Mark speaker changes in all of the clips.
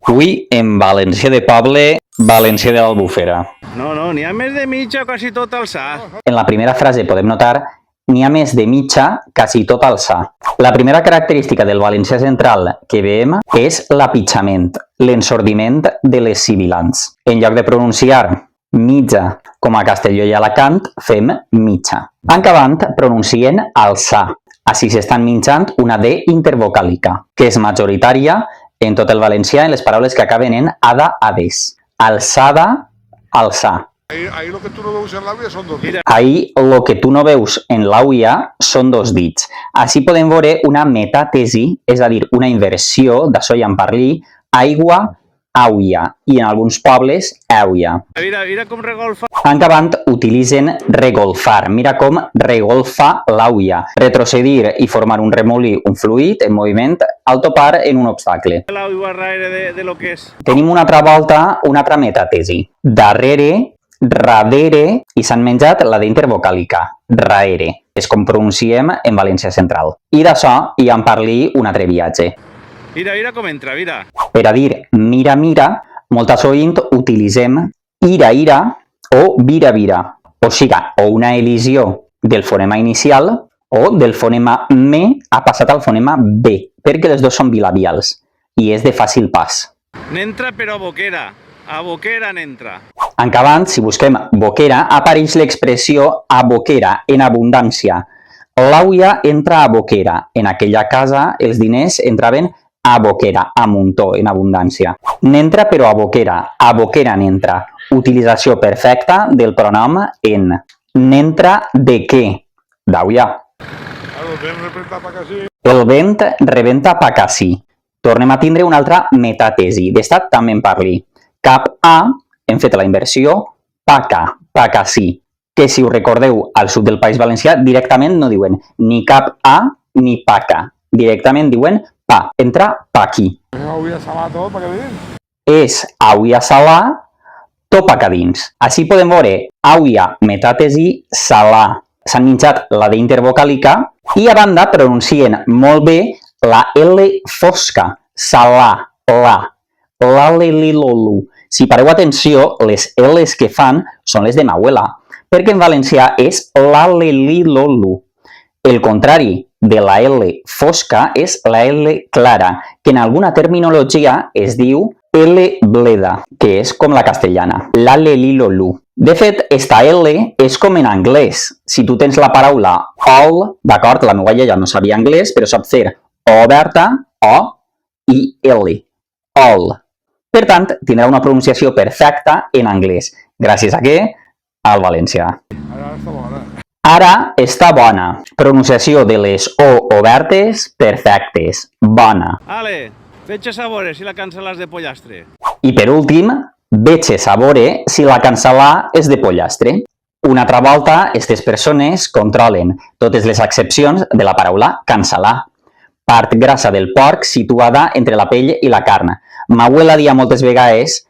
Speaker 1: Avui, en valencià de poble, valencià de l'Albufera.
Speaker 2: No, n'hi ha més de mitja quasi tot alçar.
Speaker 1: En la primera frase podem notar n'hi ha més de mitja, quasi tot alçar. La primera característica del valencià central que veiem és l'apitxament, l'ensordiment de les sibilants. En lloc de pronunciar mitja, com a Castelló i Alacant, fem mitja. En Cabant pronuncien alçar. Així s'estan mitjant una D intervocàlica, que és majoritària en tot el valencià en les paraules que acaben en ada, ades. Alçada, alçar.
Speaker 3: Ahí lo que tú no ves en l'àvia són dos dits.
Speaker 1: Ahí lo que tu no veus en l'àuia són dos dits. Així podem veure una metatesi, és a dir, una inversió d'això ja en parli, aigua, àuia, i en alguns pobles, àuia.
Speaker 2: Mira com regolfa.
Speaker 1: En Cabant utilitzen regolfar. Mira com regolfa l'àuia. Retrocedir i formar un remolí, un fluid en moviment, al topar en un obstacle.
Speaker 2: L'aigua darrere de lo que és.
Speaker 1: Tenim una altra volta, una altra metatesi. Darrere, radere, i s'han menjat la d'intervocàlica, raere. És com pronunciem en valencià central. I d'això ja en parli un altre viatge.
Speaker 2: Mira com entra, mira.
Speaker 1: Per a dir mira, mira, molt sovint utilitzem ira, ira o vira, vira. O sigui, o una elisió del fonema inicial o del fonema me ha passat al fonema b, perquè les dos són bilabials i és de fàcil pas.
Speaker 2: N'entra però a boquera. A boquera n'entra.
Speaker 1: En Cabant, si busquem boquera, apareix l'expressió a boquera, en abundància. L'àuia entra a boquera. En aquella casa els diners entraven a boquera, a muntó, en abundància. N'entra però a boquera n'entra. Utilització perfecta del pronom en. N'entra de què? D'àuia. El vent rebenta pa casí. Tornem a tindre una altra metatesi. D'estat també en parli. Cap a, hem fet la inversió, paca, pacasí, que si us recordeu al sud del País Valencià directament no diuen ni cap a ni paca, directament diuen pa, entra pa aquí. És àuia salar, topa ca dins. Així podem veure àuia, metatesi, salar. S'han menjat la D intervocàlica i a banda pronuncien molt bé la L fosca, salar, la. L'alelilolu. Si pareu atenció, les L's que fan són les de Mauela, perquè en valencià és l'alelilolu. El contrari de la L fosca és la L clara, que en alguna terminologia es diu L bleda, que és com la castellana, l'alelilolu. De fet, esta L és com en anglès. Si tu tens la paraula all, d'acord, la meva iaia no sabia anglès, però sap fer O oberta, O i L, all. Per tant, tindrà una pronunciació perfecta en anglès. Gràcies a què? Al valencià. Ara està bona. Pronunciació de les O obertes, perfectes. Bona.
Speaker 2: Ale, fetge sabores si la cancel·les de pollastre.
Speaker 1: I per últim, veig sabore si la cancel·la és de pollastre. Una altra volta, aquestes persones controlen totes les accepcions de la paraula cancel·lar. Part grassa del porc situada entre la pell i la carn. M'abuela dia moltes vegades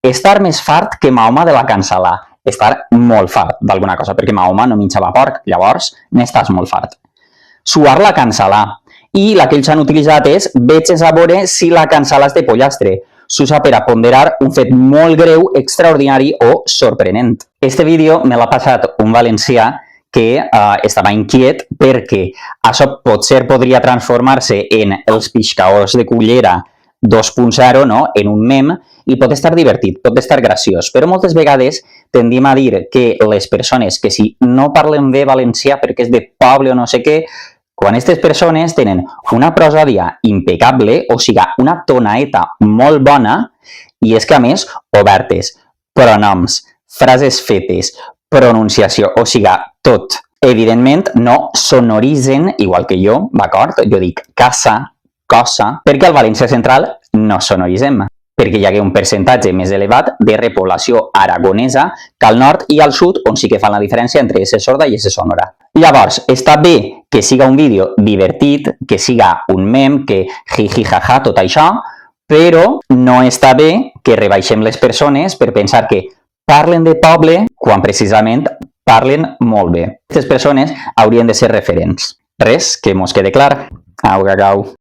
Speaker 1: estar més fart que Mahoma de la cancel·lar. Estar molt fart d'alguna cosa, perquè Mahoma no menjava porc, llavors n'estàs molt fart. Suar la cancel·lar. I la que ells han utilitzat és veig a veure si la cancel·la és de pollastre. S'usa per a ponderar un fet molt greu, extraordinari o sorprenent. Este vídeo me l'ha passat un valencià que estava inquiet perquè això potser podria transformar-se en els piscaors de cullera 2.0, no? En un mem, i pot estar divertit, pot estar graciós, però moltes vegades tendim a dir que les persones que si no parlen bé valencià perquè és de poble o no sé què, quan aquestes persones tenen una prosòdia impecable, o sigui, una tonaeta molt bona, i és que a més, obertes, pronoms, frases fetes, pronunciació, o sigui, tot. Evidentment, no sonoritzen, igual que jo, d'acord? Jo dic casa, cosa, perquè al valencià central no sonoritzem, perquè hi ha un percentatge més elevat de repoblació aragonesa que al nord i al sud, on sí que fan la diferència entre S sorda i S sonora. Llavors, està bé que siga un vídeo divertit, que siga un mem, que jiji jaja, tot això, però no està bé que rebaixem les persones per pensar que parlen de poble quan precisament parlen molt bé. Aquestes persones haurien de ser referents. Res, que mos quede clar. Au, cacau.